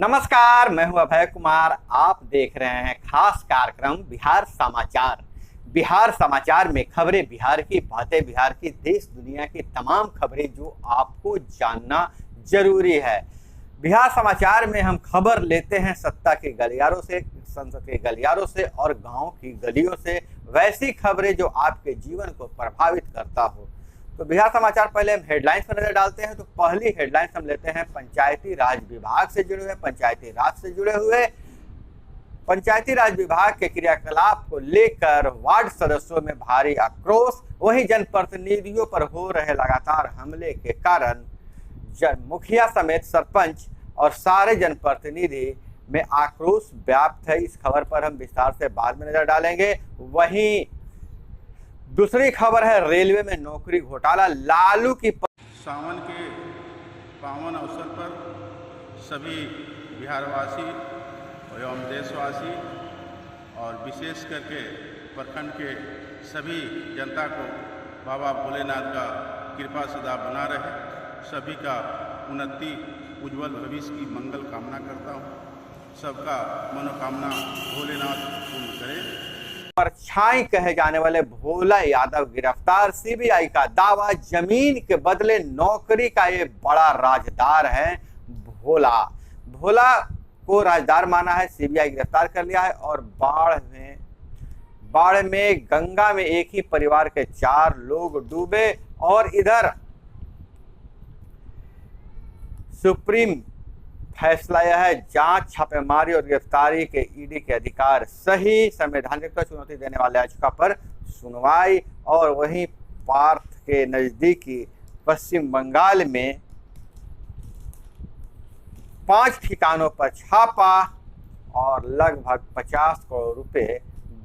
नमस्कार, मैं हूं अभय कुमार। आप देख रहे हैं खास कार्यक्रम बिहार समाचार। बिहार समाचार में खबरें बिहार की, बातें बिहार की, देश दुनिया की तमाम खबरें जो आपको जानना जरूरी है। बिहार समाचार में हम खबर लेते हैं सत्ता के गलियारों से, संसद के गलियारों से और गांव की गलियों से, वैसी खबरें जो आपके जीवन को प्रभावित करता हो। तो बिहार समाचार पहले हम हेडलाइंस पर नजर डालते हैं। तो पहली हेडलाइंस हम लेते हैं पंचायती राज विभाग से जुड़े हुए, पंचायती राज से जुड़े हुए। पंचायती राज विभाग के क्रियाकलाप को लेकर वार्ड सदस्यों में भारी आक्रोश, वहीं जनप्रतिनिधियों पर हो रहे लगातार हमले के कारण मुखिया समेत सरपंच और सारे जनप्रतिनिधि में आक्रोश व्याप्त है। इस खबर पर हम विस्तार से बाद में नजर डालेंगे। वहीं दूसरी खबर है रेलवे में नौकरी घोटाला, लालू की सावन के पावन अवसर पर सभी बिहारवासी एवं देशवासी और विशेष करके प्रखंड के सभी जनता को बाबा भोलेनाथ का कृपा सदा बना रहे, सभी का उन्नति उज्जवल भविष्य की मंगल कामना करता हूँ। सबका मनोकामना भोलेनाथ पूर्ण करे। परछाई कहे जाने वाले भोला यादव गिरफ्तार, सीबीआई का दावा जमीन के बदले नौकरी का ये बड़ा राजदार है भोला को राजदार माना है, सीबीआई गिरफ्तार कर लिया है। और बाढ़ में गंगा में एक ही परिवार के 4 लोग डूबे। और इधर सुप्रीम फैसला यह है, जांच, छापेमारी और गिरफ्तारी के ईडी के अधिकार, सही संवैधानिकता चुनौती देने वाले याचिका पर सुनवाई। और वहीं पार्थ के नजदीकी पश्चिम बंगाल में 5 ठिकानों पर छापा और लगभग 50 करोड़ रुपए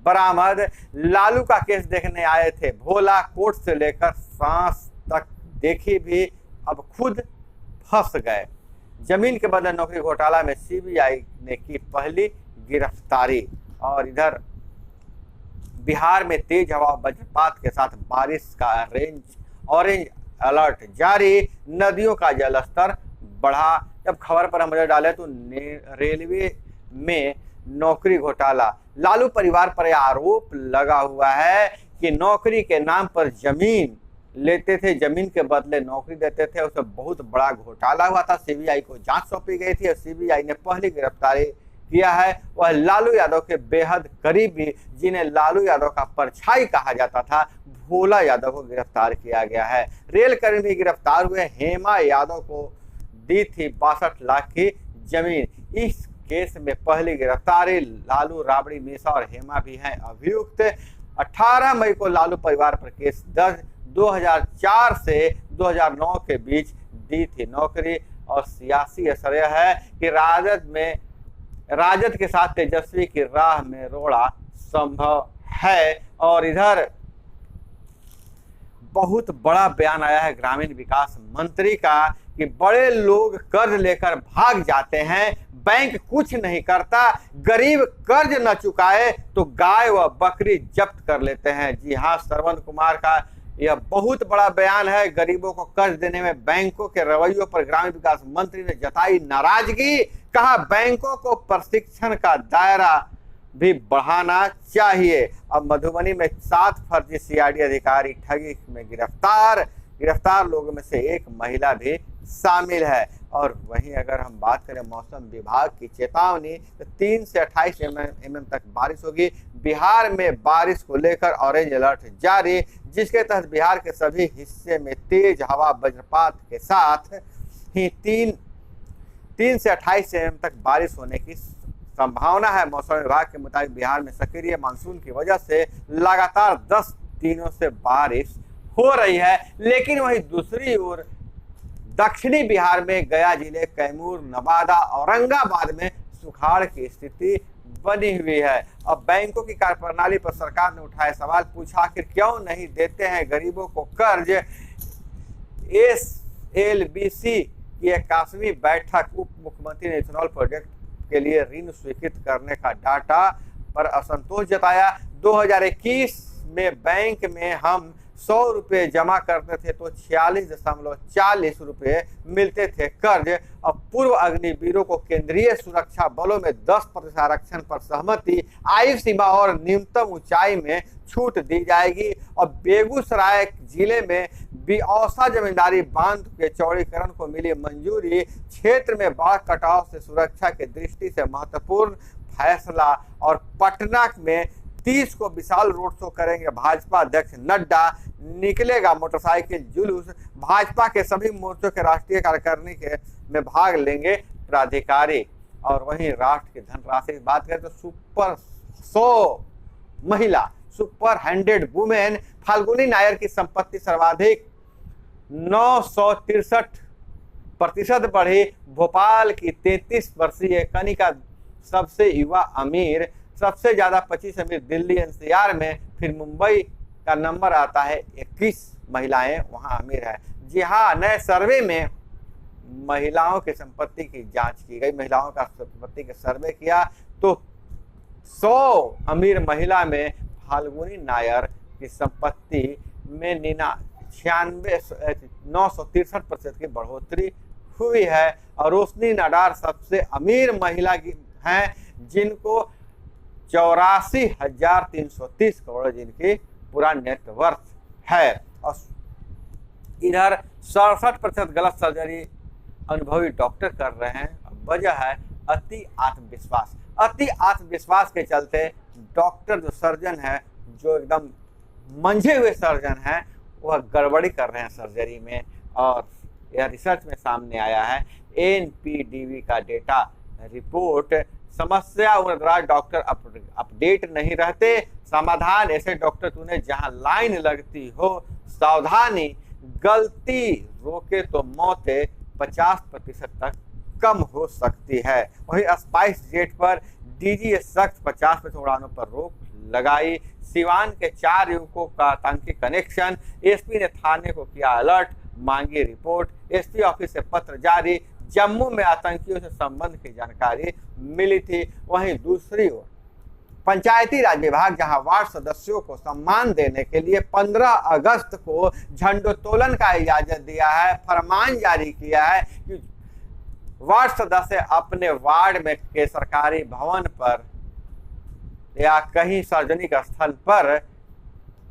बरामद। लालू का केस देखने आए थे भोला, कोर्ट से लेकर सांस तक देखी भी, अब खुद फंस गए। जमीन के बदले नौकरी घोटाला में सीबीआई ने की पहली गिरफ्तारी। और इधर बिहार में तेज हवा वज्रपात के साथ बारिश का ऑरेंज अलर्ट जारी, नदियों का जलस्तर बढ़ा। जब खबर पर हम नजर डालें तो रेलवे में नौकरी घोटाला, लालू परिवार पर आरोप लगा हुआ है कि नौकरी के नाम पर जमीन लेते थे, जमीन के बदले नौकरी देते थे। उससे बहुत बड़ा घोटाला हुआ था। सीबीआई को जांच सौंपी गई थी और सीबीआई ने पहली गिरफ्तारी किया है वह लालू यादव के बेहद करीबी, जिन्हें लालू यादव का परछाई कहा जाता था, भोला यादव को गिरफ्तार किया गया है। रेल कर्मी गिरफ्तार हुए, हेमा यादव को दी थी 62 लाख की जमीन। इस केस में पहली गिरफ्तारी, लालू, राबड़ी, मीसा और हेमा भी हैं अभियुक्त। 18 मई को लालू परिवार पर केस दर्ज, 2004 से 2009 के बीच दी थी नौकरी। और सियासी असर यह है कि राजद के साथ तेजस्वी की राह में रोड़ा संभव है। और इधर बहुत बड़ा बयान आया है ग्रामीण विकास मंत्री का कि बड़े लोग कर्ज लेकर भाग जाते हैं, बैंक कुछ नहीं करता, गरीब कर्ज न चुकाए तो गाय व बकरी जब्त कर लेते हैं। जी हाँ, श्रवण कुमार का यह बहुत बड़ा बयान है। गरीबों को कर्ज देने में बैंकों के रवैयों पर ग्रामीण विकास मंत्री ने जताई नाराजगी, कहा बैंकों को प्रशिक्षण का दायरा भी बढ़ाना चाहिए। अब मधुबनी में 7 फर्जी सीआईडी अधिकारी ठगी में गिरफ्तार लोगों में से एक महिला भी शामिल है। और वहीं अगर हम बात करें मौसम विभाग की चेतावनी, तो 3 से 28 mm तक बारिश होगी। बिहार में बारिश को लेकर ऑरेंज अलर्ट जारी, जिसके तहत बिहार के सभी हिस्से में तेज हवा वज्रपात के साथ ही 3 से 28 mm तक बारिश होने की संभावना है। मौसम विभाग के मुताबिक बिहार में सक्रिय मानसून की वजह से लगातार 10 दिनों से बारिश हो रही है। लेकिन वहीं दूसरी ओर दक्षिणी बिहार में गया जिले, कैमूर, नवादा, औरंगाबाद में सुखाड़ की स्थिति बनी हुई है। अब बैंकों की कार्यप्रणाली पर सरकार ने उठाए सवाल, पूछा आखिर क्यों नहीं देते हैं गरीबों को कर्ज। SLBC की 81वीं बैठक, उप मुख्यमंत्री ने इथेनॉल प्रोजेक्ट के लिए ऋण स्वीकृत करने का डाटा पर असंतोष जताया। 2021 में बैंक में हम 100 रुपये जमा करते थे तो 46.40 रुपये मिलते थे कर्ज। अब पूर्व अग्निवीरों को केंद्रीय सुरक्षा बलों में 10% आरक्षण पर सहमति, आयु सीमा और न्यूनतम ऊंचाई में छूट दी जाएगी। और बेगूसराय जिले में बिऔसा जमींदारी बांध के चौड़ीकरण को मिली मंजूरी, क्षेत्र में बाढ़ कटाव से सुरक्षा की दृष्टि से महत्वपूर्ण फैसला। और पटना में 30 को विशाल रोड शो करेंगे भाजपा अध्यक्ष नड्डा, निकलेगा मोटरसाइकिल जुलूस, भाजपा के सभी मोर्चों के राष्ट्रीय कार्यकारिणी के में भाग लेंगे पदाधिकारी। और वहीं राष्ट्र की धनराशि की बात करें तो सुपर 100 महिला, सुपर 100 वुमेन फाल्गुनी नायर की संपत्ति सर्वाधिक 963% बढ़ी। भोपाल की 33 वर्षीय कनिका सबसे युवा अमीर, सबसे ज्यादा 25 अमीर दिल्ली एनसीआर में, फिर मुंबई का नंबर आता है, 21 महिलाएं वहां अमीर है। जी हाँ, नए सर्वे में महिलाओं की संपत्ति की जांच की गई, महिलाओं का संपत्ति का सर्वे किया तो 100 अमीर महिला में फाल्गुनी नायर की संपत्ति में 963% की बढ़ोतरी हुई है। और रोशनी नडार सबसे अमीर महिला की हैं, जिनको 84,330 करोड़ जिनकी पूरा नेटवर्थ है। और इधर 67% गलत सर्जरी अनुभवी डॉक्टर कर रहे हैं। वजह है अति आत्मविश्वास। अति आत्मविश्वास के चलते डॉक्टर जो सर्जन है, जो एकदम मंझे हुए सर्जन हैं, वह गड़बड़ी कर रहे हैं सर्जरी में। और यह रिसर्च में सामने आया है। एनपीडीबी का डेटा रिपोर्ट, समस्या उनद्राज डॉक्टर अपडेट नहीं रहते, समाधान ऐसे डॉक्टर चुने जहां लाइन लगती हो, सावधानी, गलती रोके तो मौतें 50% तक कम हो सकती है। वहीं स्पाइस जेट पर डीजी सख्त 50% उड़ानों पर रोक लगाई। सिवान के 4 युवकों का आतंकी कनेक्शन, एसपी ने थाने को किया अलर्ट, मांगी रिपोर्ट, एसपी ऑफिस से पत्र जारी। जम्मू में आतंकियों से संबंध की जानकारी मिली थी। वहीं दूसरी ओर पंचायती राज विभाग जहां वार्ड सदस्यों को सम्मान देने के लिए 15 अगस्त को झंडोत्तोलन का इजाजत दिया है, फरमान जारी किया है कि वार्ड सदस्य अपने वार्ड में के सरकारी भवन पर या कहीं सार्वजनिक स्थल पर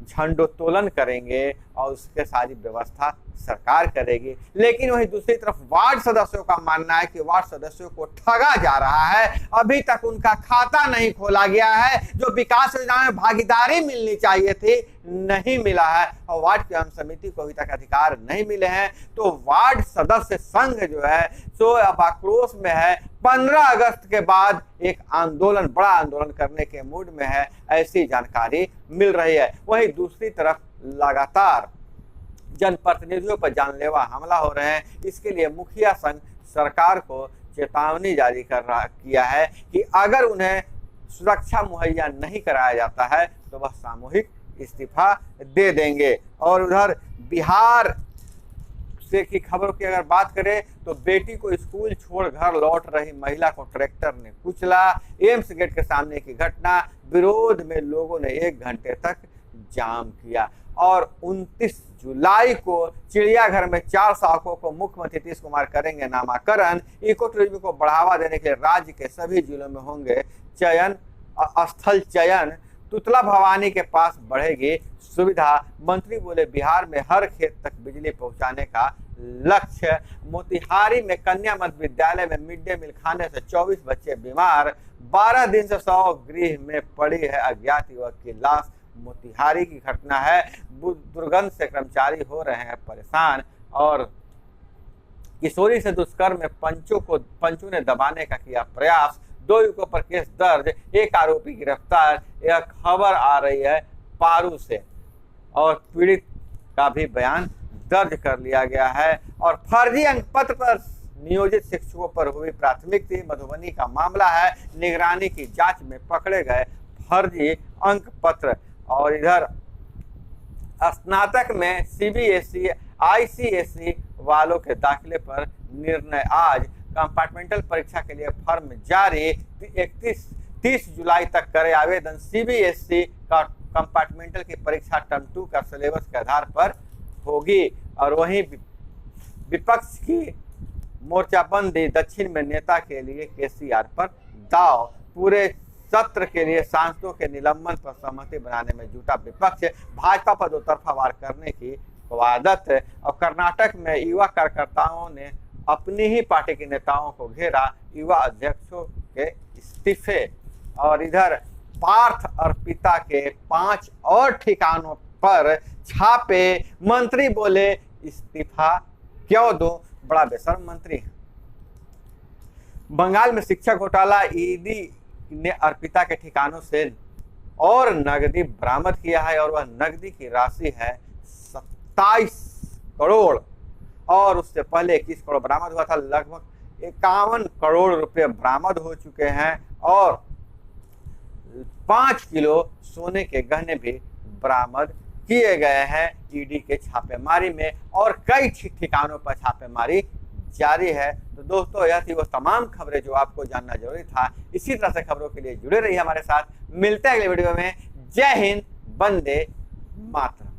झंडोत्तोलन करेंगे और उसके सारी व्यवस्था सरकार करेगी। लेकिन वहीं दूसरी तरफ वार्ड सदस्यों का मानना है कि वार्ड सदस्यों को ठगा जा रहा है, अभी तक उनका खाता नहीं खोला गया है, जो विकास योजना में भागीदारी मिलनी चाहिए थी नहीं मिला है, और वार्ड की आम समिति को अभी तक अधिकार नहीं मिले हैं। तो वार्ड सदस्य संघ जो है सो अब आक्रोश में है, 15 अगस्त के बाद एक आंदोलन, बड़ा आंदोलन करने के मूड में है, ऐसी जानकारी मिल रही है। वहीं दूसरी तरफ लगातार जनप्रतिनिधियों पर जानलेवा हमला हो रहे हैं। इसके लिए मुखिया संघ सरकार को चेतावनी जारी किया है कि अगर उन्हें सुरक्षा मुहैया नहीं कराया जाता है तो वह सामूहिक इस्तीफा दे देंगे। और उधर बिहार से की खबरों की अगर बात करें तो बेटी को स्कूल छोड़ घर लौट रही महिला को ट्रैक्टर ने कुचला। एम्स गेट के सामने की घटना, विरोध में लोगों ने 1 घंटे तक जाम किया। और 29 जुलाई को चिड़ियाघर में 4 शावकों को मुख्यमंत्री नीतीश कुमार करेंगे नामाकरण। इको टूरिज्म को बढ़ावा देने के लिए राज्य के सभी जिलों में होंगे स्थल चयन। तुतला भवानी के पास बढ़ेगी सुविधा। मंत्री बोले बिहार में हर खेत तक बिजली पहुंचाने का लक्ष्य। मोतिहारी में कन्या मध्य विद्यालय में मिड डे मील खाने से 24 बच्चे बीमार। 12 दिन से 100 गृह में पड़ी है अज्ञात युवक की लाश। मोतिहारी की घटना है। दुर्गंध से कर्मचारी हो रहे हैं परेशान। और किशोरी से दुष्कर्म में पंचों ने दबाने का किया प्रयास। 2 युवकों पर केस दर्ज, 1 आरोपी गिरफ्तार। यह खबर आ रही है पारू से और पीड़ित का भी बयान दर्ज कर लिया गया है। और फर्जी अंक पत्र पर नियोजित शिक्षकों पर हुई प्राथमिकी, मधुबनी का मामला है। निगरानी की जांच में पकड़े गए फर्जी अंक पत्र। और इधर स्नातक में सीबीएसई आईसीएसई वालों के दाखिले पर निर्णय आज। कंपार्टमेंटल परीक्षा के लिए फॉर्म जारी। 30 जुलाई तक करे आवेदन। सीबीएसई का कंपार्टमेंटल की परीक्षा टर्म 2 का सिलेबस के आधार पर होगी। और वहीं विपक्ष की मोर्चाबंदी, दक्षिण में नेता के लिए केसीआर पर दाव। पूरे सत्र के लिए सांसदों के निलंबन पर सहमति बनाने में जुटा विपक्ष, भाजपा पर दो तरफा वार करने की कवायद। और कर्नाटक में युवा कार्यकर्ताओं ने अपनी ही पार्टी के नेताओं को घेरा, युवा अध्यक्षों के इस्तीफे। और इधर पार्थ अर्पिता के 5 और ठिकानों पर छापे, मंत्री बोले इस्तीफा क्यों दो, बड़ा बेशर्म मंत्री है। बंगाल में शिक्षा घोटाला, ईडी ने अर्पिता के ठिकानों से और नकदी बरामद किया है और वह नकदी की राशि है 27 करोड़ और उससे पहले 21 करोड़ बरामद हुआ था। लगभग 51 करोड़ रुपए बरामद हो चुके हैं और 5 किलो सोने के गहने भी बरामद किए गए हैं ईडी के छापेमारी में और कई ठिकानों पर छापेमारी जारी है। तो दोस्तों, यह थी वो तमाम खबरें जो आपको जानना जरूरी था। इसी तरह से खबरों के लिए जुड़े रहिए हमारे साथ। मिलते हैं अगले वीडियो में। जय हिंद, वंदे मातरम।